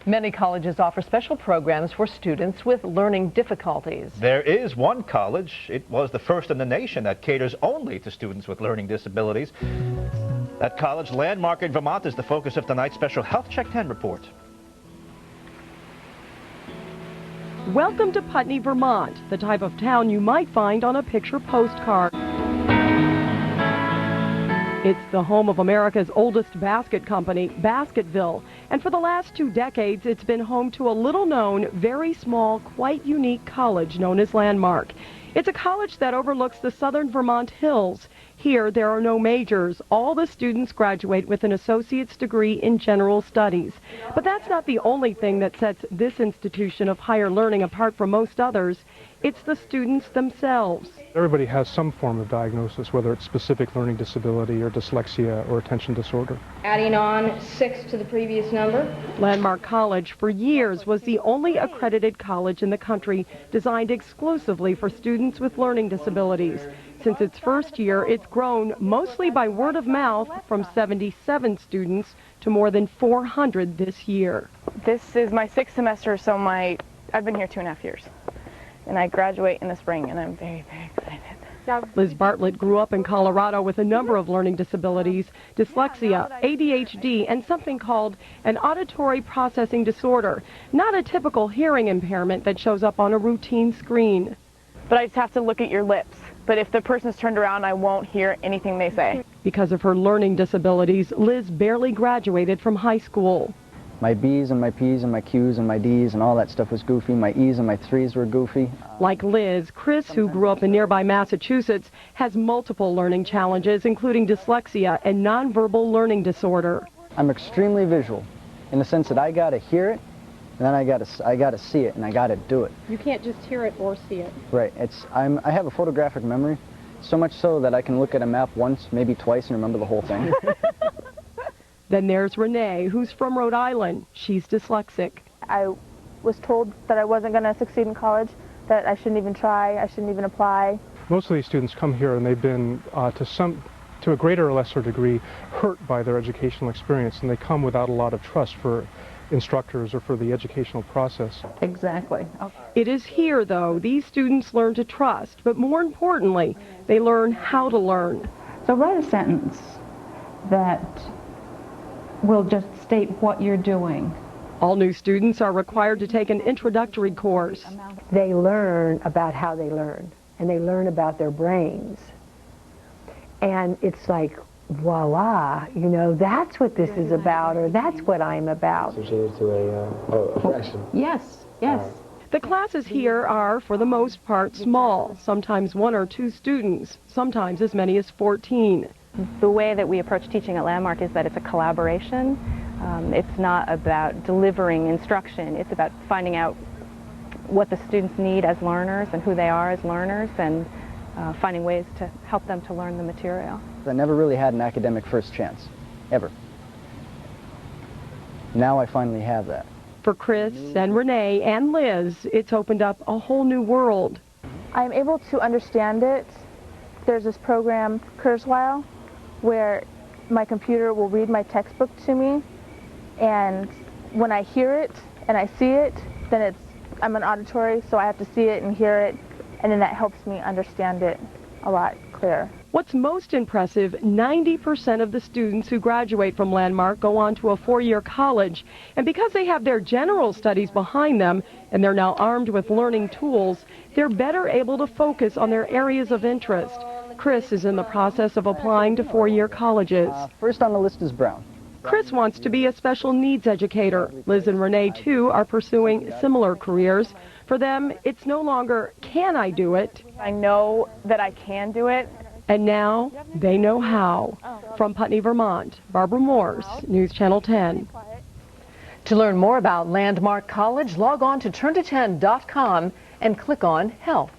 Many colleges offer special programs for students with learning difficulties. There is one college. It was the first in the nation that caters only to students with learning disabilities. That college, Landmark in Vermont, is the focus of tonight's special Health Check 10 report. Welcome to Putney, Vermont, the type of town you might find on a picture postcard. It's the home of America's oldest basket company, Basketville, and for the last 2 decades it's been home to a little-known, very small, quite unique college known as Landmark. It's a college that overlooks the southern Vermont hills. Here there are no majors. All the students graduate with an associate's degree in general studies. But that's not the only thing that sets this institution of higher learning apart from most others. It's the students themselves. Everybody has some form of diagnosis, whether it's specific learning disability or dyslexia or attention disorder. Adding on 6 to the previous number. Landmark College for years was the only accredited college in the country designed exclusively for students with learning disabilities. Since its first year, it's grown mostly by word of mouth from 77 students to more than 400 this year. This is my 6th semester, so I've been here 2.5 years. And I graduate in the spring, and I'm very, very excited. Liz Bartlett grew up in Colorado with a number of learning disabilities, dyslexia, ADHD, and something called an auditory processing disorder, not a typical hearing impairment that shows up on a routine screen. But I just have to look at your lips. But if the person's turned around, I won't hear anything they say. Because of her learning disabilities, Liz barely graduated from high school. My B's and my P's and my Q's and my D's and all that stuff was goofy. My E's and my 3's were goofy. Like Liz, Chris, who grew up in nearby Massachusetts, has multiple learning challenges, including dyslexia and nonverbal learning disorder. I'm extremely visual in the sense that I got to hear it, and then I got to see it, and I got to do it. You can't just hear it or see it. Right. I have a photographic memory, so much so that I can look at a map once, maybe twice, and remember the whole thing. Then there's Renee, who's from Rhode Island. She's dyslexic. I was told that I wasn't going to succeed in college, that I shouldn't even try, I shouldn't even apply. Most of these students come here and they've been, to a greater or lesser degree, hurt by their educational experience, and they come without a lot of trust for instructors or for the educational process. Exactly. Okay. It is here, though, these students learn to trust, but more importantly, they learn how to learn. So write a sentence that will just state what you're doing. All new students are required to take an introductory course. They learn about how they learn, and they learn about their brains. And it's like, voila, you know, that's what this is about, or that's what I'm about. Associated to a fraction. Yes, yes. The classes here are, for the most part, small, sometimes 1 or 2 students, sometimes as many as 14. The way that we approach teaching at Landmark is that it's a collaboration. It's not about delivering instruction. It's about finding out what the students need as learners and who they are as learners, and finding ways to help them to learn the material. I never really had an academic first chance, ever. Now I finally have that. For Chris and Renee and Liz, it's opened up a whole new world. I'm able to understand it. There's this program, Kurzweil, where my computer will read my textbook to me, and when I hear it and I see it, then I'm an auditory, so I have to see it and hear it, and then that helps me understand it a lot clearer. What's most impressive, 90% of the students who graduate from Landmark go on to a 4-year college, and because they have their general studies behind them and they're now armed with learning tools, they're better able to focus on their areas of interest. Chris is in the process of applying to 4-year colleges. First on the list is Brown. Chris wants to be a special needs educator. Liz and Renee, too, are pursuing similar careers. For them, it's no longer, can I do it? I know that I can do it. And now they know how. From Putney, Vermont, Barbara Morse, News Channel 10. To learn more about Landmark College, log on to turnto10.com and click on Health.